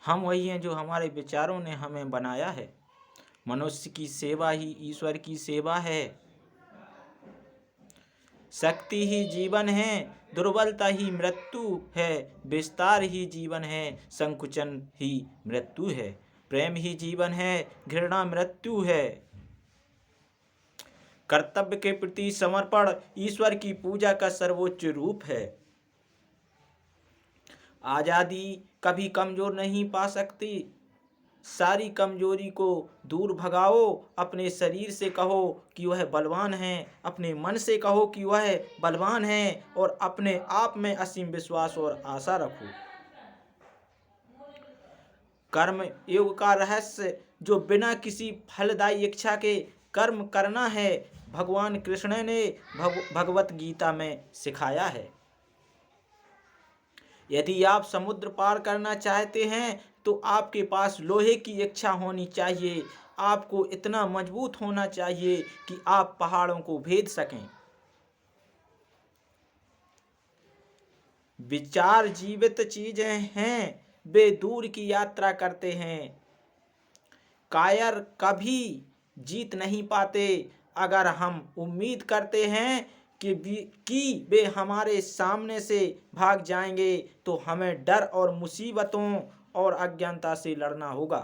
हम वही हैं जो हमारे विचारों ने हमें बनाया है। मनुष्य की सेवा ही ईश्वर की सेवा है। शक्ति ही जीवन है, दुर्बलता ही मृत्यु है। विस्तार ही जीवन है, संकुचन ही मृत्यु है। प्रेम ही जीवन है, घृणा मृत्यु है। कर्तव्य के प्रति समर्पण ईश्वर की पूजा का सर्वोच्च रूप है। आजादी कभी कमजोर नहीं पा सकती। सारी कमजोरी को दूर भगाओ। अपने शरीर से कहो कि वह बलवान है, अपने मन से कहो कि वह बलवान है, और अपने आप में असीम विश्वास और आशा रखो। कर्म योग का रहस्य जो बिना किसी फलदायी इच्छा के कर्म करना है, भगवान कृष्ण ने भगवत गीता में सिखाया है। यदि आप समुद्र पार करना चाहते हैं तो आपके पास लोहे की इच्छा होनी चाहिए। आपको इतना मजबूत होना चाहिए कि आप पहाड़ों को भेद सकें। विचार जीवित चीजें हैं, वे दूर की यात्रा करते हैं। कायर कभी जीत नहीं पाते। अगर हम उम्मीद करते हैं कि वे हमारे सामने से भाग जाएंगे तो हमें डर और मुसीबतों और अज्ञानता से लड़ना होगा।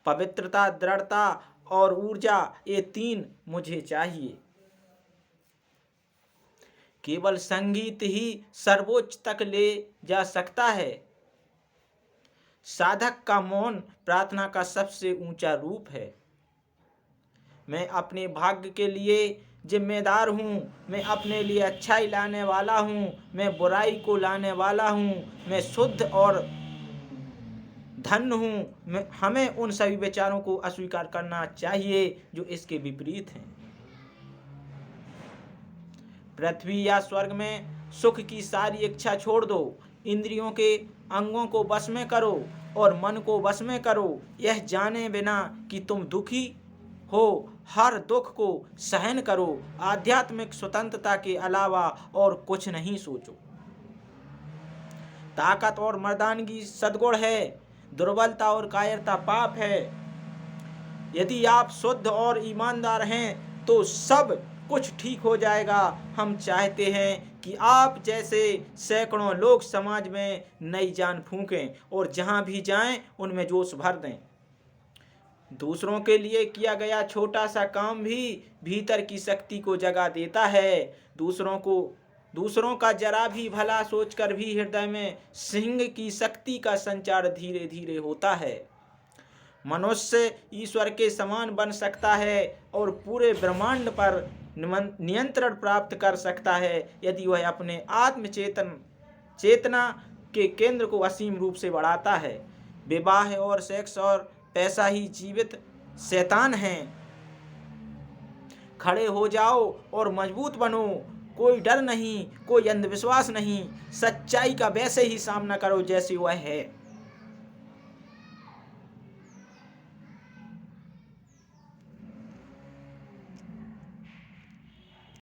पवित्रता, दृढ़ता और ऊर्जा, ये तीन मुझे चाहिए। केवल संगीत ही सर्वोच्च तक ले जा सकता है। साधक का मौन प्रार्थना का सबसे ऊंचा रूप है। मैं अपने भाग्य के लिए जिम्मेदार हूँ। मैं अपने लिए अच्छाई लाने वाला हूँ, मैं बुराई को लाने वाला हूँ। मैं शुद्ध और धन्य हूँ। हमें उन सभी विचारों को अस्वीकार करना चाहिए जो इसके विपरीत हैं। पृथ्वी या स्वर्ग में सुख की सारी इच्छा छोड़ दो। इंद्रियों के अंगों को वश में करो और मन को वश में करो, यह जाने बिना कि तुम दुखी हो। हर दुख को सहन करो। आध्यात्मिक स्वतंत्रता के अलावा और कुछ नहीं सोचो। ताकत और मर्दानगी सद्गुण है, दुर्बलता और कायरता पाप है। यदि आप शुद्ध और ईमानदार हैं तो सब कुछ ठीक हो जाएगा। हम चाहते हैं कि आप जैसे सैकड़ों लोग समाज में नई जान फूंकें और जहां भी जाएं उनमें जोश भर दें। दूसरों के लिए किया गया छोटा सा काम भी भीतर की शक्ति को जगा देता है। दूसरों का जरा भी भला सोचकर भी हृदय में सिंह की शक्ति का संचार धीरे धीरे होता है। मनुष्य ईश्वर के समान बन सकता है और पूरे ब्रह्मांड पर नियंत्रण प्राप्त कर सकता है यदि वह अपने चेतना के केंद्र को असीम रूप से बढ़ाता है। विवाह और सेक्स और पैसा ही जीवित शैतान हैं। खड़े हो जाओ और मजबूत बनो। कोई डर नहीं, कोई अंधविश्वास नहीं। सच्चाई का वैसे ही सामना करो जैसे वह है।